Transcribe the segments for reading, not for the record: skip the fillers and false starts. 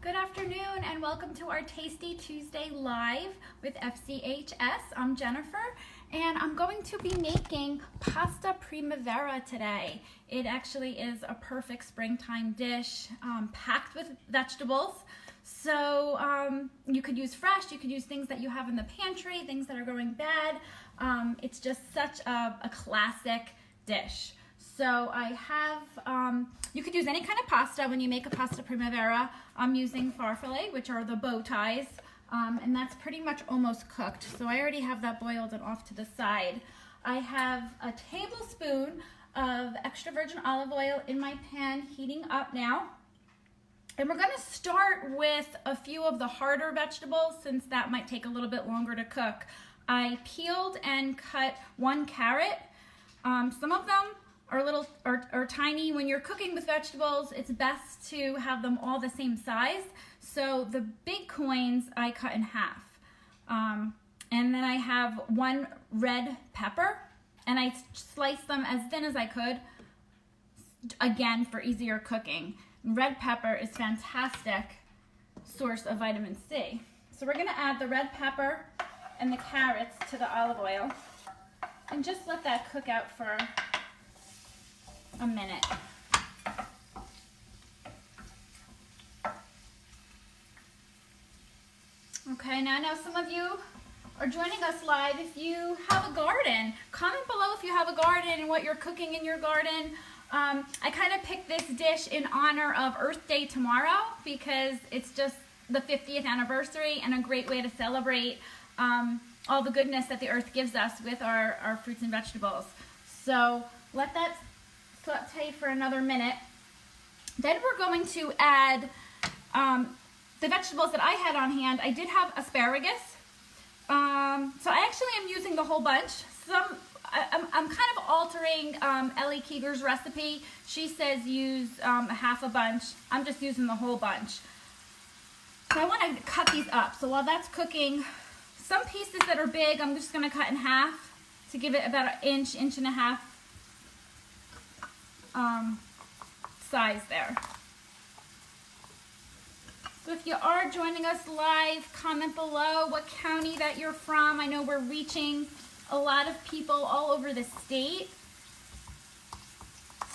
Good afternoon and welcome to our Tasty Tuesday Live with FCHS. I'm Jennifer and I'm going to be making pasta primavera today. It actually is a perfect springtime dish packed with vegetables. So you could use fresh, you could use things that you have in the pantry, things that are going bad. It's just such a classic dish. So I have, you could use any kind of pasta when you make a pasta primavera. I'm using farfalle, which are the bow ties, and that's pretty much almost cooked. So I already have that boiled and off to the side. I have a tablespoon of extra virgin olive oil in my pan heating up now. And we're going to start with a few of the harder vegetables since that might take a little bit longer to cook. I peeled and cut one carrot. Some of them are tiny. When you're cooking with vegetables, it's best to have them all the same size. So the big coins I cut in half. And then I have one red pepper, and I sliced them as thin as I could, again for easier cooking. Red pepper is fantastic source of vitamin C. So we're gonna add the red pepper and the carrots to the olive oil and just let that cook out for a minute. Okay, now I know some of you are joining us live. If you have a garden, comment below if you have a garden and what you're cooking in your garden. I kind of picked this dish in honor of Earth Day tomorrow because it's just the 50th anniversary and a great way to celebrate all the goodness that the earth gives us with our fruits and vegetables. So let that saute for another minute. Then we're going to add the vegetables that I had on hand. I did have asparagus. So I actually am using the whole bunch. I'm kind of altering Ellie Keeger's recipe. She says use half a bunch. I'm just using the whole bunch. So I want to cut these up. So while that's cooking, some pieces that are big, I'm just going to cut in half to give it about an inch and a half size there. So if you are joining us live, comment below what county that you're from. I know we're reaching a lot of people all over the state.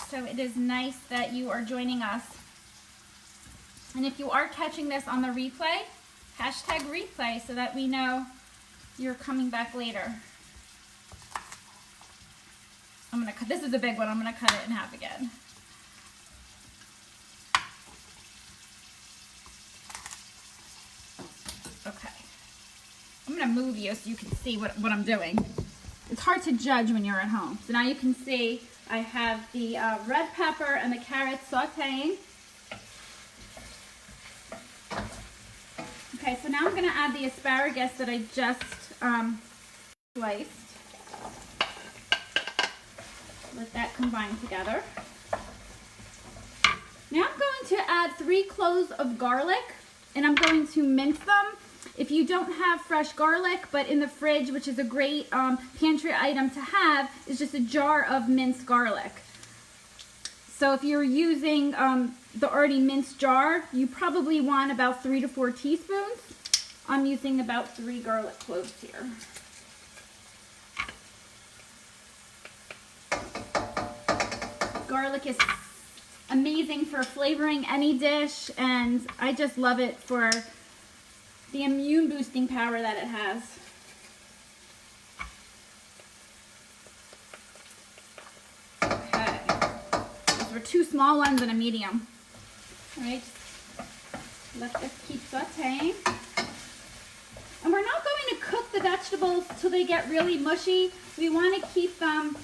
So it is nice that you are joining us. And if you are catching this on the replay, hashtag replay so that we know you're coming back later. I'm gonna cut, this is a big one, I'm gonna cut it in half again. Okay. I'm gonna move you so you can see what I'm doing. It's hard to judge when you're at home. So now you can see I have the red pepper and the carrots sauteing. Okay, so now I'm gonna add the asparagus that I just sliced. Let that combine together. Now I'm going to add 3 cloves of garlic and I'm going to mince them. If you don't have fresh garlic, but in the fridge, which is a great pantry item to have, is just a jar of minced garlic. So if you're using the already minced jar, you probably want about 3 to 4 teaspoons. I'm using about 3 garlic cloves here. Garlic is amazing for flavoring any dish, and I just love it for the immune boosting power that it has. Okay, those were 2 small ones and a medium. All right, let this keep sauteing. And we're not going to cook the vegetables till they get really mushy. We want to keep them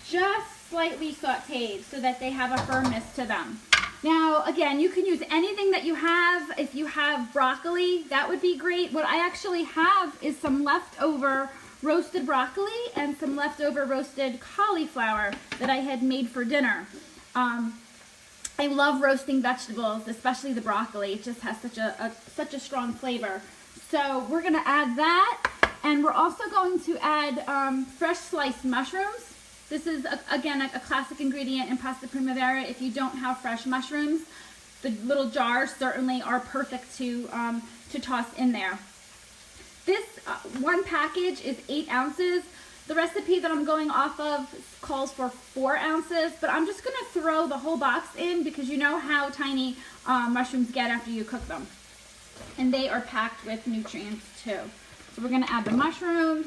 just slightly sauteed so that they have a firmness to them. Now, again, you can use anything that you have. If you have broccoli, that would be great. What I actually have is some leftover roasted broccoli and some leftover roasted cauliflower that I had made for dinner. I love roasting vegetables, especially the broccoli. It just has such a strong flavor. So we're going to add that, and we're also going to add fresh sliced mushrooms. This is, again, a classic ingredient in pasta primavera if you don't have fresh mushrooms. the little jars certainly are perfect to toss in there. This one package is 8 ounces. The recipe that I'm going off of calls for 4 ounces, but I'm just gonna throw the whole box in because you know how tiny mushrooms get after you cook them. And they are packed with nutrients too. So we're gonna add the mushrooms.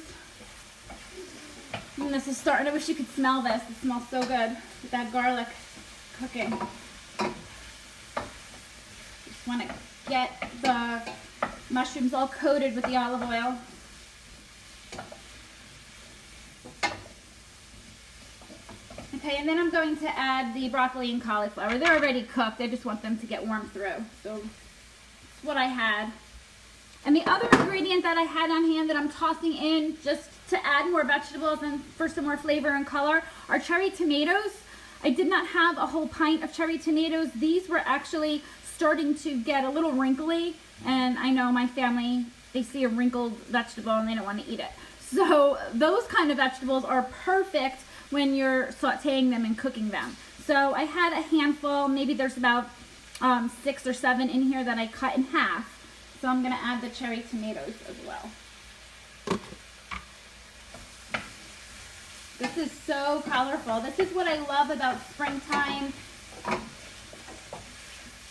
And this is starting, I wish you could smell this. It smells so good with that garlic cooking. Just wanna get the mushrooms all coated with the olive oil. Okay, and then I'm going to add the broccoli and cauliflower. They're already cooked. I just want them to get warm through. So that's what I had. And the other ingredient that I had on hand that I'm tossing in just to add more vegetables and for some more flavor and color are cherry tomatoes. I did not have a whole pint of cherry tomatoes. These were actually starting to get a little wrinkly, and I know my family, they see a wrinkled vegetable and they don't want to eat it. So those kind of vegetables are perfect when you're sauteing them and cooking them. So I had a handful, maybe there's about 6 or 7 in here that I cut in half. So I'm gonna add the cherry tomatoes as well. This is so colorful. This is what I love about springtime.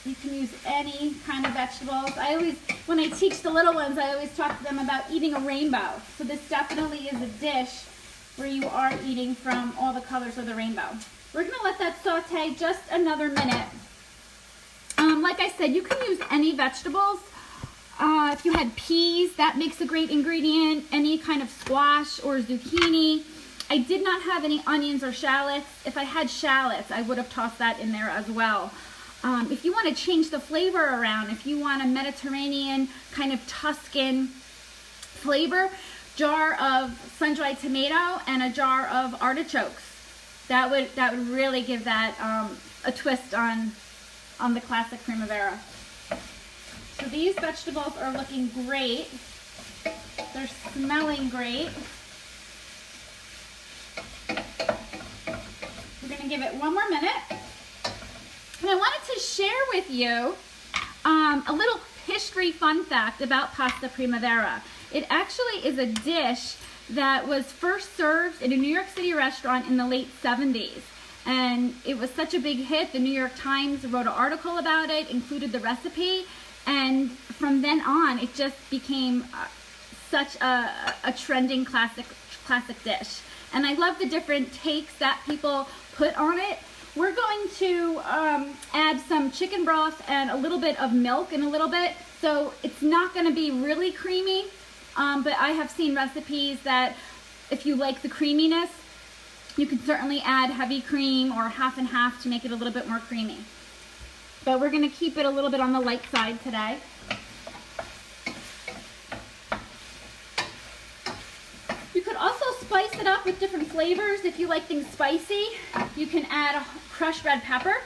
You can use any kind of vegetables. I always, when I teach the little ones, I always talk to them about eating a rainbow. So this definitely is a dish where you are eating from all the colors of the rainbow. We're gonna let that saute just another minute. Like I said, you can use any vegetables. If you had peas, that makes a great ingredient. Any kind of squash or zucchini. I did not have any onions or shallots. If I had shallots, I would have tossed that in there as well. If you want to change the flavor around, if you want a Mediterranean kind of Tuscan flavor, jar of sun-dried tomato and a jar of artichokes. That would really give that a twist on the classic Primavera. So these vegetables are looking great. They're smelling great. We're going to give it one more minute. And I wanted to share with you a little history fun fact about pasta Primavera. It actually is a dish that was first served in a New York City restaurant in the late 70s. And it was such a big hit, the New York Times wrote an article about it, included the recipe, and from then on it just became such a trending classic dish. And I love the different takes that people put on it. We're going to add some chicken broth and a little bit of milk in a little bit, so it's not going to be really creamy, but I have seen recipes that if you like the creaminess, you can certainly add heavy cream or half and half to make it a little bit more creamy. But we're going to keep it a little bit on the light side today. You could also spice it up with different flavors. If you like things spicy, you can add a crushed red pepper.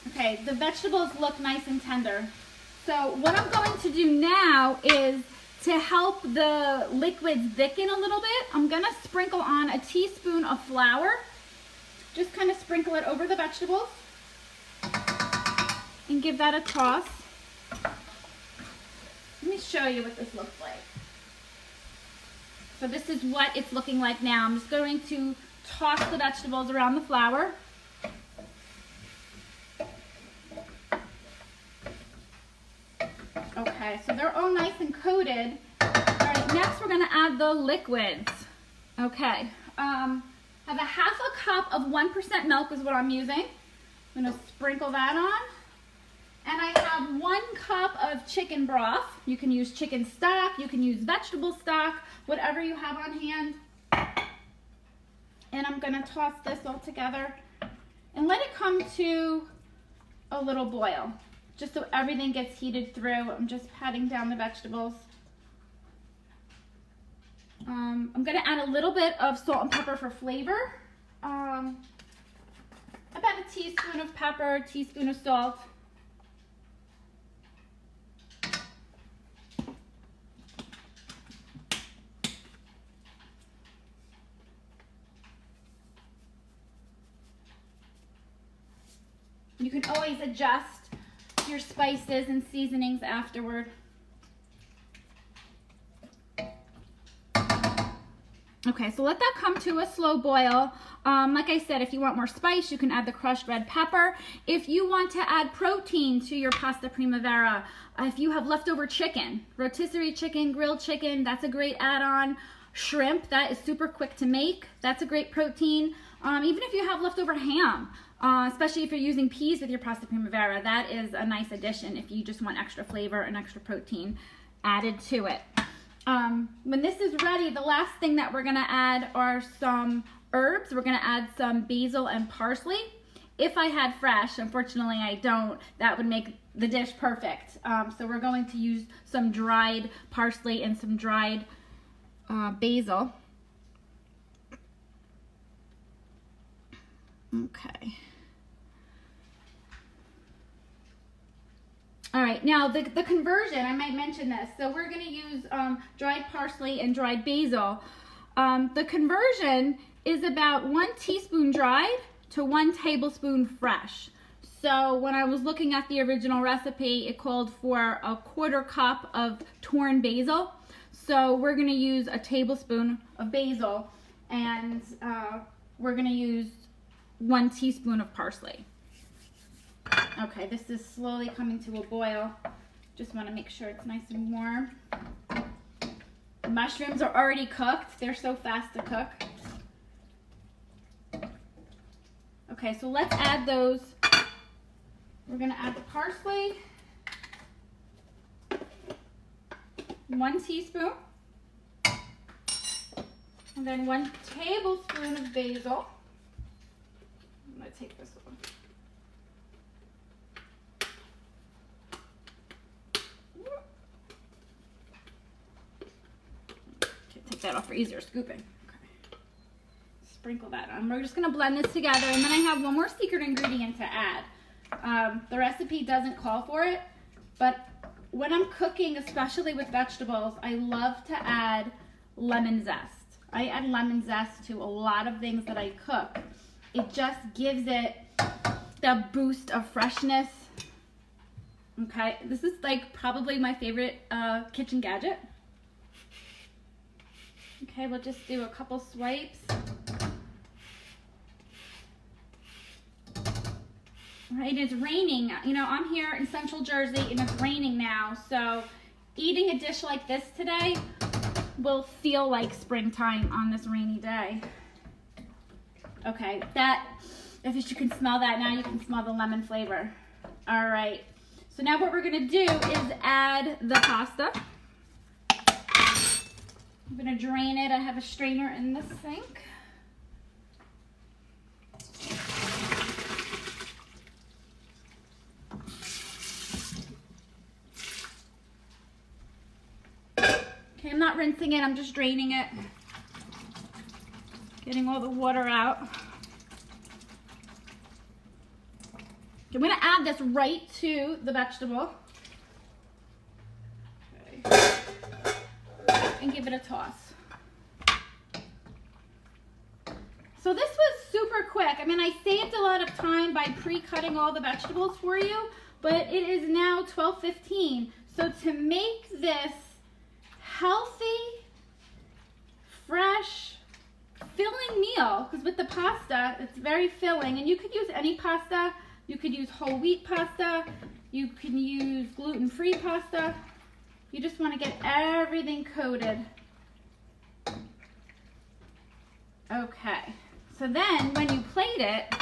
Okay, the vegetables look nice and tender. So what I'm going to do now is to help the liquids thicken a little bit, I'm going to sprinkle on a teaspoon of flour. Just kind of sprinkle it over the vegetables and give that a toss. Let me show you what this looks like. So this is what it's looking like now. I'm just going to toss the vegetables around the flour. Okay, so they're all nice and coated. All right, next we're going to add the liquids. Okay, I have a half a cup of 1% milk is what I'm using. I'm going to sprinkle that on. And I have 1 cup of chicken broth. You can use chicken stock, you can use vegetable stock, whatever you have on hand. And I'm going to toss this all together and let it come to a little boil, just so everything gets heated through. I'm just patting down the vegetables. I'm going to add a little bit of salt and pepper for flavor. About a teaspoon of pepper, a teaspoon of salt. You can always adjust your spices and seasonings afterward. Okay, so let that come to a slow boil. Like I said, if you want more spice, you can add the crushed red pepper. If you want to add protein to your pasta primavera, if you have leftover chicken, rotisserie chicken, grilled chicken, that's a great add-on. Shrimp, that is super quick to make. That's a great protein. Even if you have leftover ham, especially if you're using peas with your pasta primavera, that is a nice addition if you just want extra flavor and extra protein added to it. When this is ready, the last thing that we're gonna add are some herbs. We're gonna add some basil and parsley. If I had fresh, unfortunately I don't, that would make the dish perfect. So we're going to use some dried parsley and some dried basil. Okay. All right, now the conversion, I might mention this. So we're gonna use dried parsley and dried basil. The conversion is about 1 teaspoon dried to 1 tablespoon fresh. So when I was looking at the original recipe, it called for a 1/4 cup of torn basil. So we're gonna use a tablespoon of basil, and we're gonna use 1 teaspoon of parsley. Okay, this is slowly coming to a boil. Just want to make sure it's nice and warm. The mushrooms are already cooked. They're so fast to cook. Okay, so let's add those. We're going to add the parsley. 1 teaspoon. And then 1 tablespoon of basil. I'm going to take this one. Take that off for easier scooping. Okay. Sprinkle that on. We're just going to blend this together, and then I have one more secret ingredient to add. The recipe doesn't call for it, but when I'm cooking, especially with vegetables, I love to add lemon zest. I add lemon zest to a lot of things that I cook. It just gives it the boost of freshness. Okay, this is like probably my favorite kitchen gadget. Okay, we'll just do a couple swipes. Right, it's raining. You know, I'm here in Central Jersey and it's raining now, so eating a dish like this today will feel like springtime on this rainy day. Okay, if you can smell that now, you can smell the lemon flavor. All right, so now what we're gonna do is add the pasta. I'm gonna drain it. I have a strainer in the sink. Okay, I'm not rinsing it, I'm just draining it. Getting all the water out. I'm gonna add this right to the vegetable. Okay. And give it a toss. So this was super quick. I mean, I saved a lot of time by pre-cutting all the vegetables for you, but it is now 12:15. So to make this healthy, fresh, filling meal, because with the pasta, it's very filling, and you could use any pasta. You could use whole wheat pasta. You can use gluten-free pasta. You just want to get everything coated. Okay, so then when you plate it,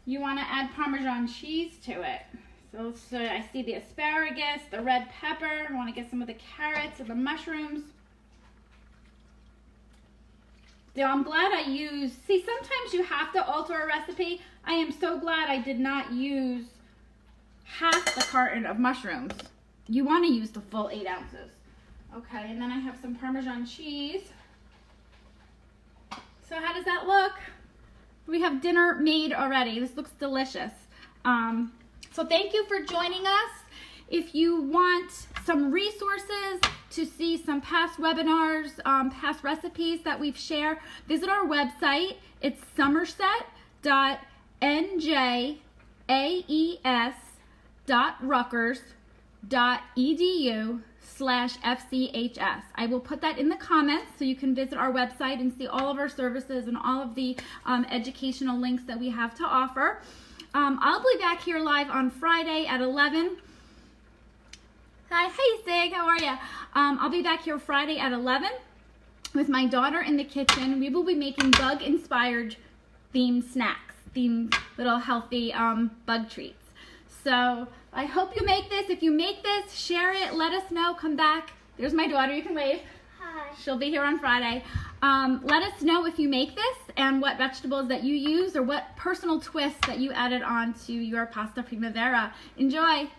you want to add Parmesan cheese to it. So I see the asparagus, the red pepper. I want to get some of the carrots and the mushrooms. So I'm glad I used, see, sometimes you have to alter a recipe. I am so glad I did not use half the carton of mushrooms. You want to use the full 8 ounces. Okay, and then I have some Parmesan cheese. So how does that look? We have dinner made already. This looks delicious. So thank you for joining us. If you want some resources to see some past webinars, past recipes that we've shared, visit our website. It's somerset.fch.org. nja.rutgers.edu/FCHS. I will put that in the comments so you can visit our website and see all of our services and all of the educational links that we have to offer. I'll be back here live on Friday at 11. Hi, hey Sig, how are you? I'll be back here Friday at 11 with my daughter in the kitchen. We will be making bug-inspired themed snacks, themed little healthy bug treats. So I hope you make this. If you make this, share it, let us know, come back. There's my daughter, you can wave. Hi. She'll be here on Friday. Let us know if you make this and what vegetables that you use or what personal twist that you added on to your pasta primavera. Enjoy.